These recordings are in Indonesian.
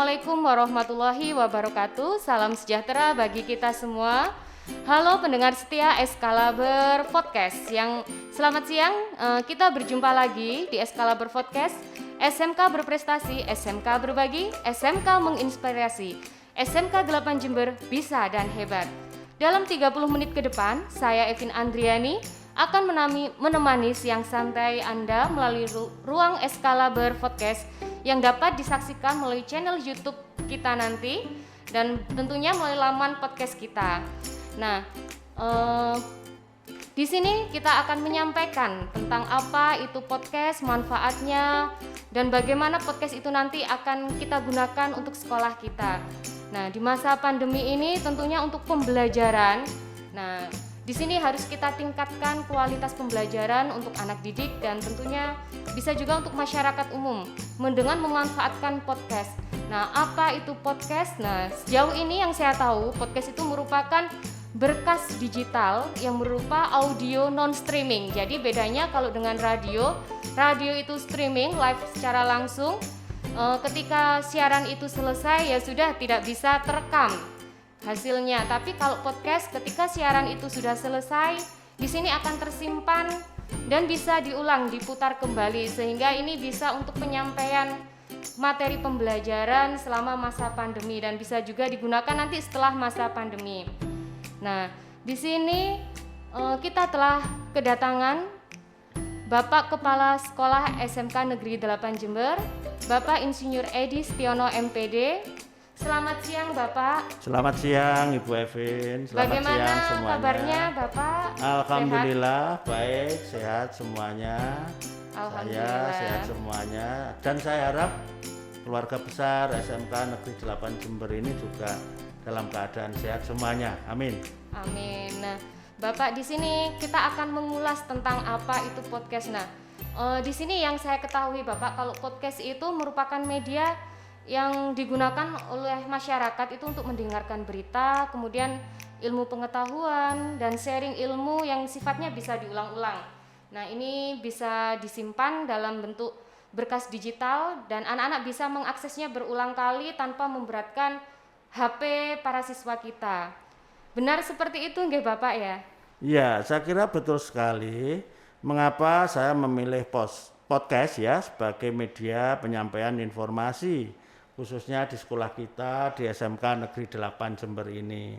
Assalamualaikum warahmatullahi wabarakatuh. Salam sejahtera bagi kita semua. Halo pendengar setia Excalibur Podcast. Selamat siang. Kita berjumpa lagi di Excalibur Podcast. SMK berprestasi, SMK berbagi, SMK menginspirasi. SMK 8 Jember bisa dan hebat. Dalam 30 menit ke depan, saya Evin Andriani akan menemani siang santai Anda melalui ruang Excalibur Podcast yang dapat disaksikan melalui channel YouTube kita nanti dan tentunya melalui laman podcast kita. Nah, di sini kita akan menyampaikan tentang apa itu podcast, manfaatnya, dan bagaimana podcast itu nanti akan kita gunakan untuk sekolah kita. Nah, di masa pandemi ini tentunya untuk pembelajaran. Nah, di sini harus kita tingkatkan kualitas pembelajaran untuk anak didik dan tentunya bisa juga untuk masyarakat umum dengan memanfaatkan podcast. Nah, apa itu podcast? Nah, sejauh ini yang saya tahu, podcast itu merupakan berkas digital yang berupa audio non-streaming. Jadi bedanya kalau dengan radio itu streaming live secara langsung. Ketika siaran itu selesai ya sudah tidak bisa terekam hasilnya. Tapi kalau podcast ketika siaran itu sudah selesai, di sini akan tersimpan dan bisa diulang, diputar kembali sehingga ini bisa untuk penyampaian materi pembelajaran selama masa pandemi dan bisa juga digunakan nanti setelah masa pandemi. Nah, di sini kita telah kedatangan Bapak Kepala Sekolah SMK Negeri 8 Jember, Bapak Insinyur Edi Setiono MPD. Selamat siang Bapak. Selamat siang Ibu Evin. Selamat Bagaimana siang semuanya. Kabarnya Bapak? Alhamdulillah sehat? Baik, sehat semuanya. Alhamdulillah. Saya sehat semuanya dan saya harap keluarga besar SMK Negeri 8 Jember ini juga dalam keadaan sehat semuanya. Amin. Amin. Nah, Bapak, di sini kita akan mengulas tentang apa itu podcast. Nah, di sini yang saya ketahui Bapak, kalau podcast itu merupakan media yang digunakan oleh masyarakat itu untuk mendengarkan berita, kemudian ilmu pengetahuan dan sharing ilmu yang sifatnya bisa diulang-ulang. Nah, ini bisa disimpan dalam bentuk berkas digital dan anak-anak bisa mengaksesnya berulang kali tanpa memberatkan HP para siswa kita. Benar seperti itu nggih Bapak ya? Iya, saya kira betul sekali. Mengapa saya memilih podcast ya sebagai media penyampaian informasi khususnya di sekolah kita di SMK Negeri 8 Jember ini.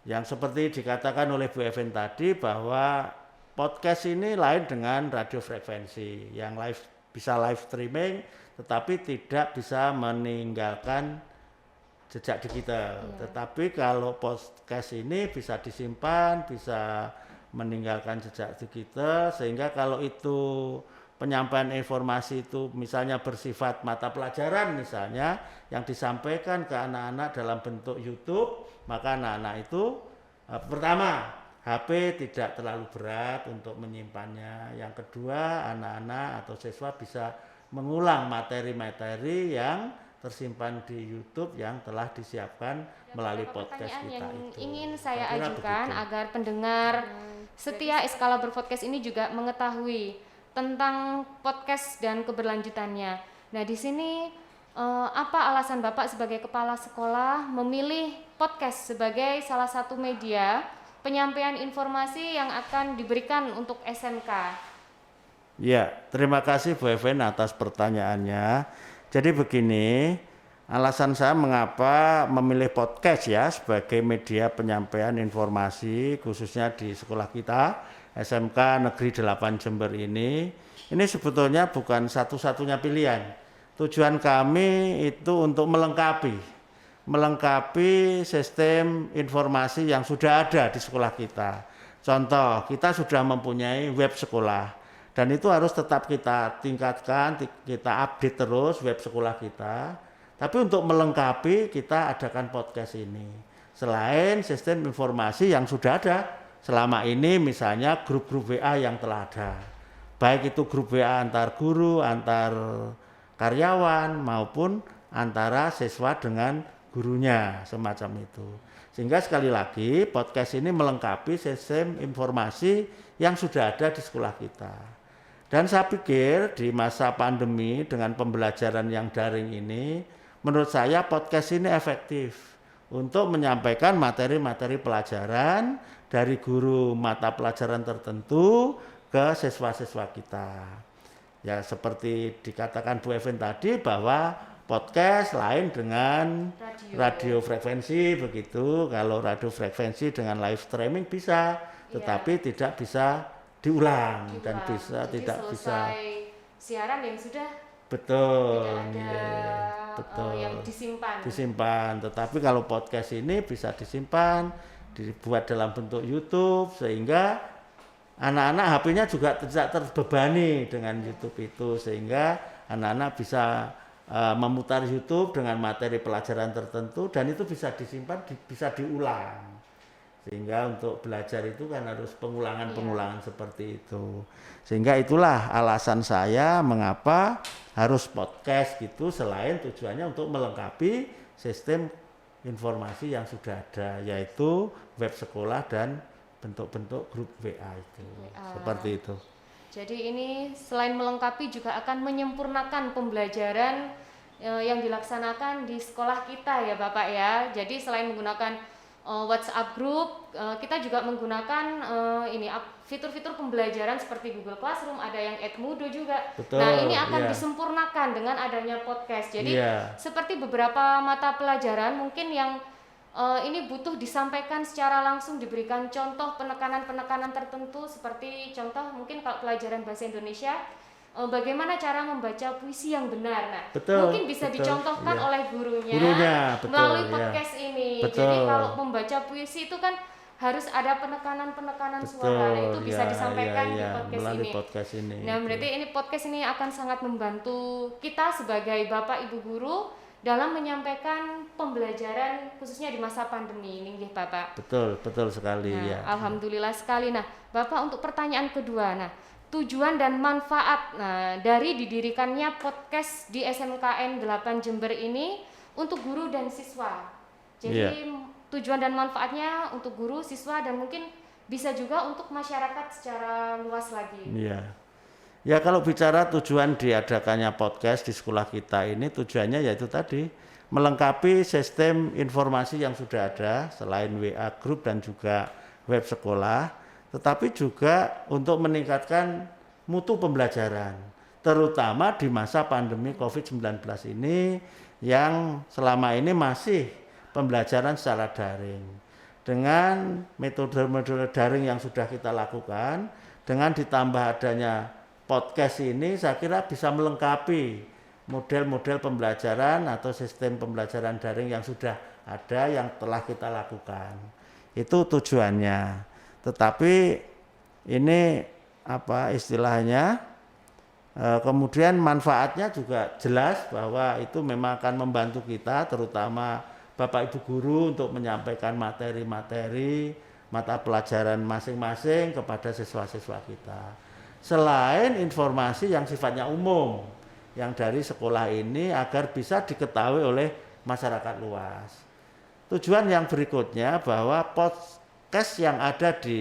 Yang seperti dikatakan oleh Bu Evin tadi bahwa podcast ini lain dengan radio frekuensi yang bisa live streaming tetapi tidak bisa meninggalkan jejak digital. Tetapi kalau podcast ini bisa disimpan, bisa meninggalkan jejak digital sehingga kalau itu penyampaian informasi itu misalnya bersifat mata pelajaran misalnya yang disampaikan ke anak-anak dalam bentuk YouTube, maka anak-anak itu pertama HP tidak terlalu berat untuk menyimpannya. Yang kedua, anak-anak atau siswa bisa mengulang materi-materi yang tersimpan di YouTube yang telah disiapkan melalui podcast kita yang itu. Ingin saya ajukan begitu, agar pendengar setia Excalibur Podcast ini juga mengetahui tentang podcast dan keberlanjutannya. Nah, di sini apa alasan Bapak sebagai kepala sekolah memilih podcast sebagai salah satu media penyampaian informasi yang akan diberikan untuk SMK? Ya, terima kasih Bu Evin atas pertanyaannya. Jadi begini, alasan saya mengapa memilih podcast ya sebagai media penyampaian informasi khususnya di sekolah kita SMK Negeri 8 Jember ini sebetulnya bukan satu-satunya pilihan. Tujuan kami itu untuk melengkapi sistem informasi yang sudah ada di sekolah kita. Contoh, kita sudah mempunyai web sekolah. Dan itu harus tetap kita tingkatkan, kita update terus web sekolah kita. Tapi untuk melengkapi kita adakan podcast ini. Selain sistem informasi yang sudah ada selama ini misalnya grup-grup WA yang telah ada. Baik itu grup WA antar guru, antar karyawan maupun antara siswa dengan gurunya semacam itu. Sehingga sekali lagi podcast ini melengkapi sistem informasi yang sudah ada di sekolah kita. Dan saya pikir di masa pandemi dengan pembelajaran yang daring ini menurut saya podcast ini efektif untuk menyampaikan materi-materi pelajaran dari guru mata pelajaran tertentu ke siswa-siswa kita. Ya seperti dikatakan Bu Evin tadi bahwa podcast lain dengan radio frekuensi begitu. Kalau radio frekuensi dengan live streaming bisa, tetapi tidak bisa diulang. Dan bisa jadi tidak bisa siaran yang sudah betul tidak ada betul yang disimpan. Tetapi kalau podcast ini bisa disimpan, dibuat dalam bentuk YouTube sehingga anak-anak HP-nya juga tidak terbebani dengan YouTube itu, sehingga anak-anak bisa memutar YouTube dengan materi pelajaran tertentu dan itu bisa disimpan, bisa diulang. Sehingga untuk belajar itu kan harus pengulangan seperti itu. Sehingga itulah alasan saya mengapa harus podcast gitu, selain tujuannya untuk melengkapi sistem informasi yang sudah ada, yaitu web sekolah dan bentuk-bentuk grup WA itu. Seperti itu. Jadi ini selain melengkapi juga akan menyempurnakan pembelajaran yang dilaksanakan di sekolah kita ya Bapak ya. Jadi selain menggunakan WhatsApp group, kita juga menggunakan fitur-fitur pembelajaran seperti Google Classroom, ada yang Edmodo juga. Betul, nah ini akan disempurnakan dengan adanya podcast. Jadi seperti beberapa mata pelajaran mungkin yang ini butuh disampaikan secara langsung, diberikan contoh penekanan-penekanan tertentu, seperti contoh mungkin kalau pelajaran bahasa Indonesia, bagaimana cara membaca puisi yang benar. Nah, mungkin bisa dicontohkan oleh gurunya melalui podcast ini. Jadi kalau membaca puisi itu kan harus ada penekanan-penekanan suara. Nah, itu bisa disampaikan di podcast ini. Nah, berarti ini podcast ini akan sangat membantu kita sebagai Bapak Ibu guru dalam menyampaikan pembelajaran khususnya di masa pandemi ini, Bapak. Betul sekali ya. Alhamdulillah sekali. Nah, Bapak untuk pertanyaan kedua. Nah, tujuan dan manfaat dari didirikannya podcast di SMKN 8 Jember ini untuk guru dan siswa. Jadi tujuan dan manfaatnya untuk guru, siswa, dan mungkin bisa juga untuk masyarakat secara luas lagi. Ya kalau bicara tujuan diadakannya podcast di sekolah kita ini, tujuannya yaitu tadi melengkapi sistem informasi yang sudah ada selain WA group dan juga web sekolah, tetapi juga untuk meningkatkan mutu pembelajaran, terutama di masa pandemi COVID-19 ini yang selama ini masih pembelajaran secara daring. Dengan metode-metode daring yang sudah kita lakukan, dengan ditambah adanya podcast ini, saya kira bisa melengkapi model-model pembelajaran atau sistem pembelajaran daring yang sudah ada, yang telah kita lakukan. Itu tujuannya. Tetapi ini istilahnya kemudian manfaatnya juga jelas bahwa itu memang akan membantu kita, terutama Bapak Ibu guru, untuk menyampaikan materi-materi mata pelajaran masing-masing kepada siswa-siswa kita. Selain informasi yang sifatnya umum yang dari sekolah ini agar bisa diketahui oleh masyarakat luas. Tujuan yang berikutnya bahwa podcast yang ada di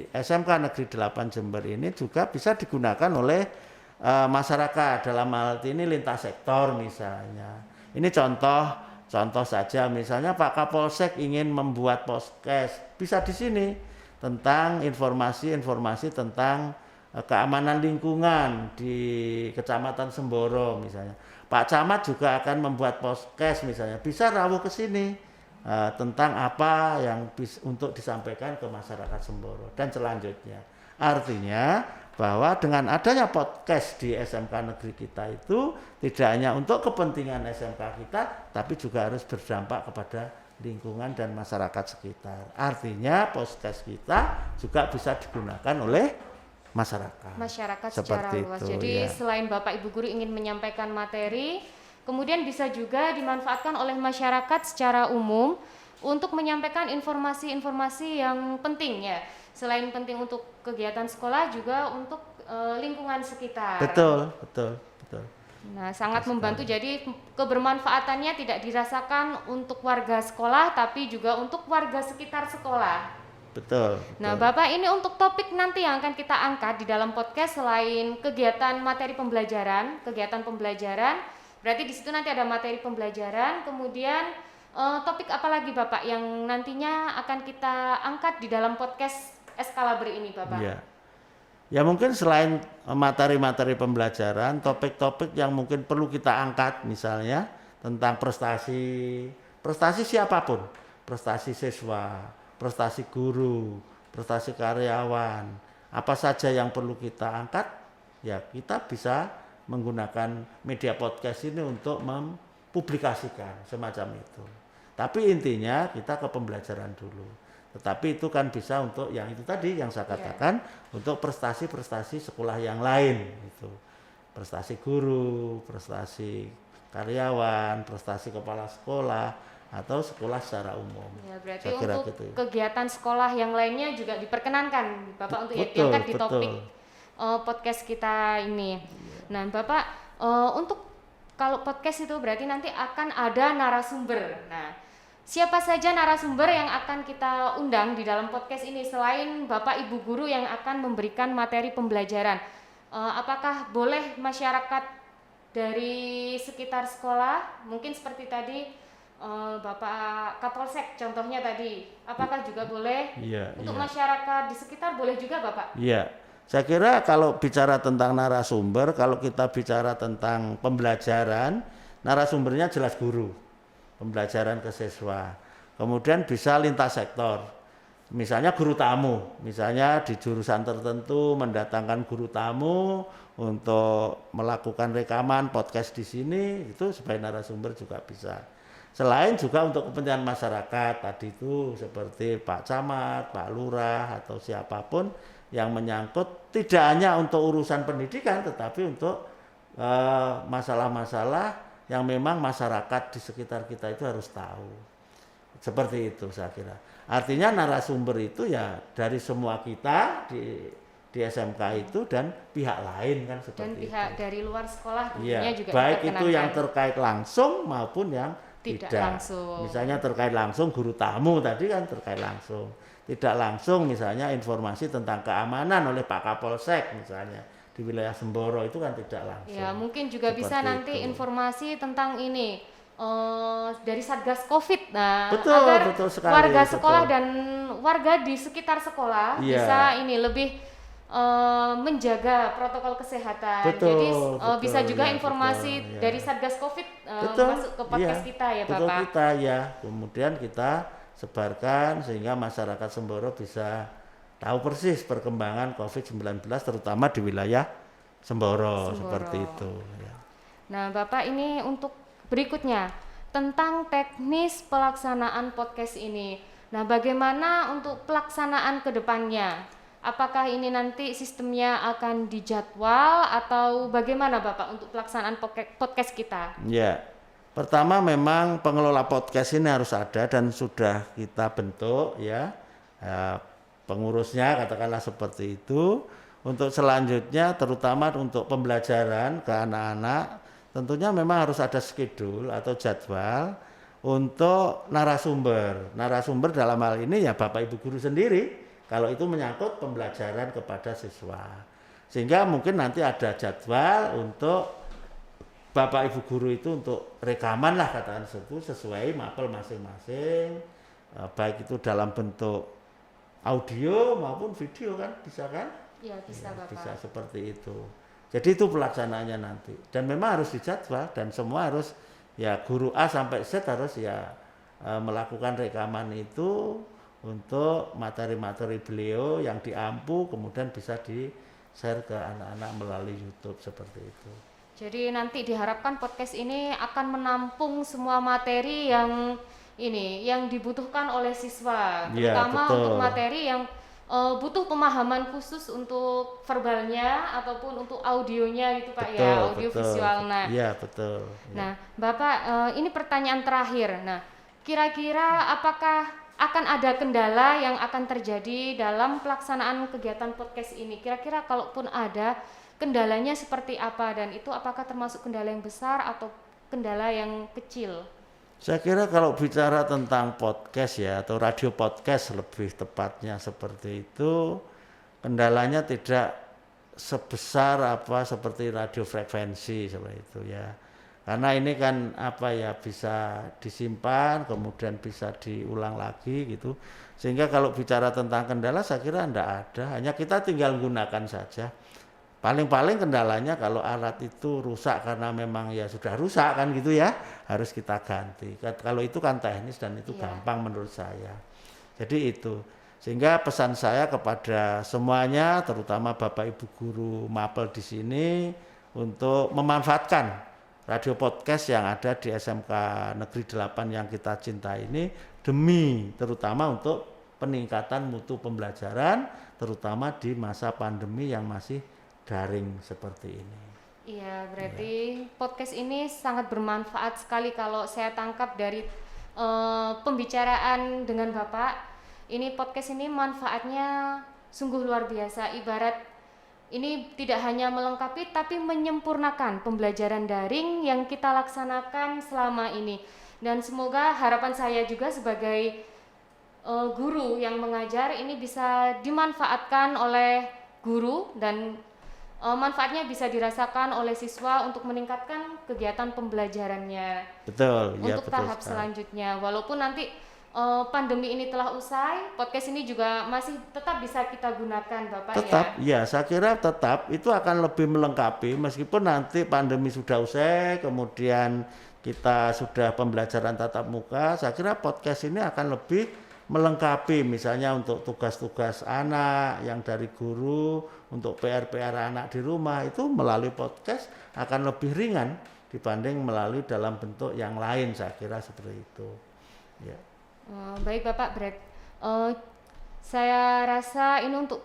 SMK Negeri 8 Jember ini juga bisa digunakan oleh masyarakat, dalam hal ini lintas sektor misalnya. Ini contoh saja, misalnya Pak Kapolsek ingin membuat podcast, bisa di sini tentang informasi-informasi tentang keamanan lingkungan di Kecamatan Semboro misalnya. Pak Camat juga akan membuat podcast misalnya, bisa rawuh ke sini tentang apa yang untuk disampaikan ke masyarakat Semboro dan selanjutnya. Artinya bahwa dengan adanya podcast di SMK negeri kita itu tidak hanya untuk kepentingan SMK kita, tapi juga harus berdampak kepada lingkungan dan masyarakat sekitar. Artinya podcast kita juga bisa digunakan oleh masyarakat secara luas. Jadi selain Bapak Ibu guru ingin menyampaikan materi, kemudian bisa juga dimanfaatkan oleh masyarakat secara umum untuk menyampaikan informasi-informasi yang penting ya. Selain penting untuk kegiatan sekolah, juga untuk lingkungan sekitar. Betul. Nah, sangat membantu. Jadi kebermanfaatannya tidak dirasakan untuk warga sekolah, tapi juga untuk warga sekitar sekolah. Betul. Nah, Bapak, ini untuk topik nanti yang akan kita angkat di dalam podcast, selain kegiatan materi pembelajaran, kegiatan pembelajaran, Berarti di situ nanti ada materi pembelajaran, kemudian topik apa lagi Bapak yang nantinya akan kita angkat di dalam podcast Excalibur ini Bapak? Iya. Ya mungkin selain materi-materi pembelajaran, topik-topik yang mungkin perlu kita angkat misalnya tentang prestasi siapapun, prestasi siswa, prestasi guru, prestasi karyawan, apa saja yang perlu kita angkat, ya kita bisa menggunakan media podcast ini untuk mempublikasikan semacam itu. Tapi intinya kita ke pembelajaran dulu. Tetapi itu kan bisa untuk yang itu tadi yang saya katakan, untuk prestasi-prestasi sekolah yang lain itu. Prestasi guru, prestasi karyawan, prestasi kepala sekolah atau sekolah secara umum. Ya, berarti Saya kira untuk gitu. kegiatan sekolah yang lainnya juga diperkenankan Bapak untuk Betul, diangkat di betul. topik podcast kita ini. Nah, Bapak untuk kalau podcast itu berarti nanti akan ada narasumber. Nah, siapa saja narasumber yang akan kita undang di dalam podcast ini selain Bapak Ibu guru yang akan memberikan materi pembelajaran? Apakah boleh masyarakat dari sekitar sekolah? Mungkin seperti tadi Bapak Kapolsek contohnya tadi. Apakah juga boleh? Iya, Untuk iya. masyarakat di sekitar boleh juga Bapak? Iya, saya kira kalau bicara tentang narasumber, kalau kita bicara tentang pembelajaran, narasumbernya jelas guru, pembelajaran ke siswa. Kemudian bisa lintas sektor, misalnya guru tamu, misalnya di jurusan tertentu mendatangkan guru tamu untuk melakukan rekaman podcast di sini, itu sebagai narasumber juga bisa. Selain juga untuk kepentingan masyarakat tadi itu seperti Pak Camat, Pak Lurah atau siapapun yang menyangkut tidak hanya untuk urusan pendidikan tetapi untuk masalah-masalah yang memang masyarakat di sekitar kita itu harus tahu. Seperti itu saya kira. Artinya narasumber itu ya dari semua kita di SMK itu dan pihak lain kan seperti Dan itu. pihak dari luar sekolah Iya, tentunya juga baik itu diperkenankan. yang terkait langsung maupun yang Tidak tidak. langsung. Misalnya terkait langsung guru tamu tadi kan terkait langsung. Tidak langsung misalnya informasi tentang keamanan oleh Pak Kapolsek misalnya di wilayah Semboro itu kan tidak langsung. Ya, mungkin juga bisa Seperti nanti itu. informasi tentang ini dari Satgas Covid. Nah, Betul, agar betul sekali, warga betul. sekolah dan warga di sekitar sekolah Iya. bisa ini lebih menjaga protokol kesehatan. Betul, Jadi betul, bisa juga ya, informasi betul, ya. dari Satgas Covid Betul, masuk ke podcast iya, kita ya, betul Bapak. kita ya. Kemudian kita sebarkan sehingga masyarakat Semboro bisa tahu persis perkembangan COVID-19 terutama di wilayah Semboro. Seperti itu. Ya. Nah, Bapak ini untuk berikutnya tentang teknis pelaksanaan podcast ini. Nah, bagaimana untuk pelaksanaan ke depannya? Apakah ini nanti sistemnya akan dijadwal atau bagaimana Bapak untuk pelaksanaan podcast kita? Ya, pertama memang pengelola podcast ini harus ada dan sudah kita bentuk ya, pengurusnya katakanlah seperti itu. Untuk selanjutnya terutama untuk pembelajaran ke anak-anak tentunya memang harus ada schedule atau jadwal untuk narasumber. Narasumber dalam hal ini ya Bapak Ibu guru sendiri kalau itu menyangkut pembelajaran kepada siswa. Sehingga mungkin nanti ada jadwal untuk Bapak Ibu guru itu untuk rekaman lah katakan sesuai mapel masing-masing, baik itu dalam bentuk audio maupun video kan bisa kan? Ya, bisa Ya, Bapak. bisa seperti itu. Jadi itu pelaksanaannya nanti. Dan memang harus dijadwal dan semua harus ya guru A sampai Z harus ya melakukan rekaman itu untuk materi-materi beliau yang diampu kemudian bisa di-share ke anak-anak melalui YouTube seperti itu. Jadi nanti diharapkan podcast ini akan menampung semua materi yang dibutuhkan oleh siswa, Iya, terutama betul. untuk materi yang butuh pemahaman khusus untuk verbalnya ataupun untuk audionya gitu Pak ya, audio betul. visual. Nah, Iya, betul. Ya. nah Bapak ini pertanyaan terakhir. Nah, kira-kira apakah akan ada kendala yang akan terjadi dalam pelaksanaan kegiatan podcast ini? Kira-kira kalaupun ada, kendalanya seperti apa dan itu apakah termasuk kendala yang besar atau kendala yang kecil? Saya kira kalau bicara tentang podcast ya atau radio podcast lebih tepatnya seperti itu, kendalanya tidak sebesar seperti radio frekuensi seperti itu ya. Karena ini kan bisa disimpan, kemudian bisa diulang lagi gitu. Sehingga kalau bicara tentang kendala saya kira enggak ada, hanya kita tinggal gunakan saja. Paling-paling kendalanya kalau alat itu rusak karena memang ya sudah rusak kan gitu ya, harus kita ganti. Kalau itu kan teknis dan itu gampang menurut saya. Jadi itu. Sehingga pesan saya kepada semuanya, terutama Bapak Ibu guru mapel di sini untuk memanfaatkan radio podcast yang ada di SMK Negeri 8 yang kita cintai ini demi terutama untuk peningkatan mutu pembelajaran terutama di masa pandemi yang masih daring seperti ini. Iya, berarti podcast ini sangat bermanfaat sekali kalau saya tangkap dari pembicaraan dengan Bapak. Ini podcast ini manfaatnya sungguh luar biasa, ibarat ini tidak hanya melengkapi tapi menyempurnakan pembelajaran daring yang kita laksanakan selama ini. Dan semoga harapan saya juga sebagai guru yang mengajar ini bisa dimanfaatkan oleh guru dan manfaatnya bisa dirasakan oleh siswa untuk meningkatkan kegiatan pembelajarannya. Betul, ya untuk betul tahap sekali. selanjutnya. Walaupun nanti pandemi ini telah usai, podcast ini juga masih tetap bisa kita gunakan, Bapak. Tetap, ya saya kira tetap itu akan lebih melengkapi meskipun nanti pandemi sudah usai, kemudian kita sudah pembelajaran tatap muka, saya kira podcast ini akan lebih melengkapi misalnya untuk tugas-tugas anak yang dari guru, untuk PR-PR anak di rumah itu melalui podcast akan lebih ringan dibanding melalui dalam bentuk yang lain, saya kira seperti itu. Ya. Baik Bapak, saya rasa ini untuk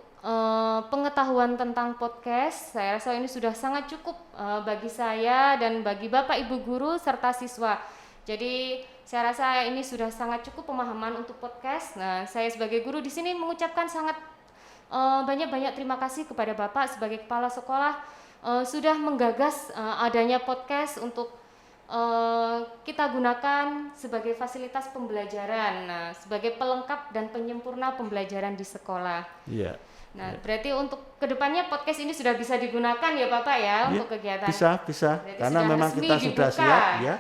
pengetahuan tentang podcast, saya rasa ini sudah sangat cukup bagi saya dan bagi Bapak Ibu guru serta siswa. Jadi saya rasa ini sudah sangat cukup pemahaman untuk podcast. Nah, saya sebagai guru di sini mengucapkan sangat banyak-banyak terima kasih kepada Bapak sebagai kepala sekolah sudah menggagas adanya podcast untuk kita gunakan sebagai fasilitas pembelajaran, nah, sebagai pelengkap dan penyempurna pembelajaran di sekolah. Iya. Nah, berarti untuk kedepannya podcast ini sudah bisa digunakan ya Bapak ya, untuk kegiatan. Bisa, Berarti karena memang kita sudah dibuka. siap ya.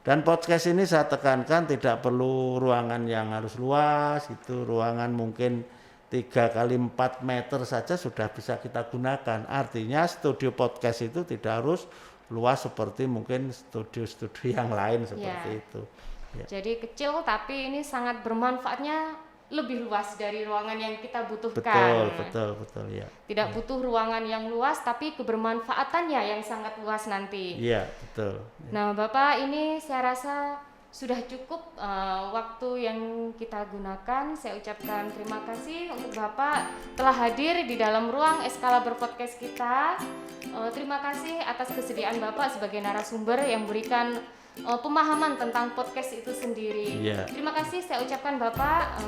Dan podcast ini saya tekankan tidak perlu ruangan yang harus luas, itu ruangan mungkin 3 kali 4 meter saja sudah bisa kita gunakan. Artinya studio podcast itu tidak harus luas seperti mungkin studio-studio yang lain seperti itu. Ya. Jadi kecil tapi ini sangat bermanfaatnya lebih luas dari ruangan yang kita butuhkan. Betul ya. Tidak butuh ruangan yang luas tapi kebermanfaatannya yang sangat luas nanti. Iya, betul. Ya. Nah, Bapak, ini saya rasa sudah cukup waktu yang kita gunakan. Saya ucapkan terima kasih untuk Bapak telah hadir di dalam ruang Excalibur Podcast kita. Terima kasih atas kesediaan Bapak sebagai narasumber yang berikan pemahaman tentang podcast itu sendiri. Yeah. Terima kasih saya ucapkan Bapak.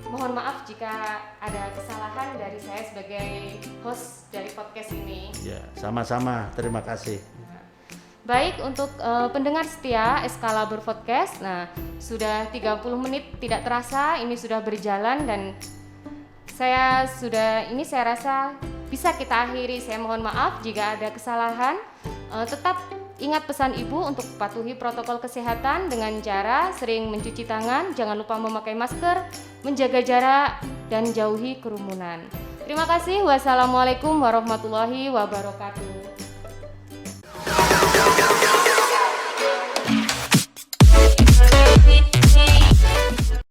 Mohon maaf jika ada kesalahan dari saya sebagai host dari podcast ini. Ya, sama-sama. Terima kasih. Baik, untuk pendengar setia Excalibur Podcast, nah sudah 30 menit tidak terasa ini sudah berjalan dan saya rasa bisa kita akhiri. Saya mohon maaf jika ada kesalahan. Tetap ingat pesan Ibu untuk patuhi protokol kesehatan dengan cara sering mencuci tangan, jangan lupa memakai masker, menjaga jarak, dan jauhi kerumunan. Terima kasih. Wassalamualaikum warahmatullahi wabarakatuh.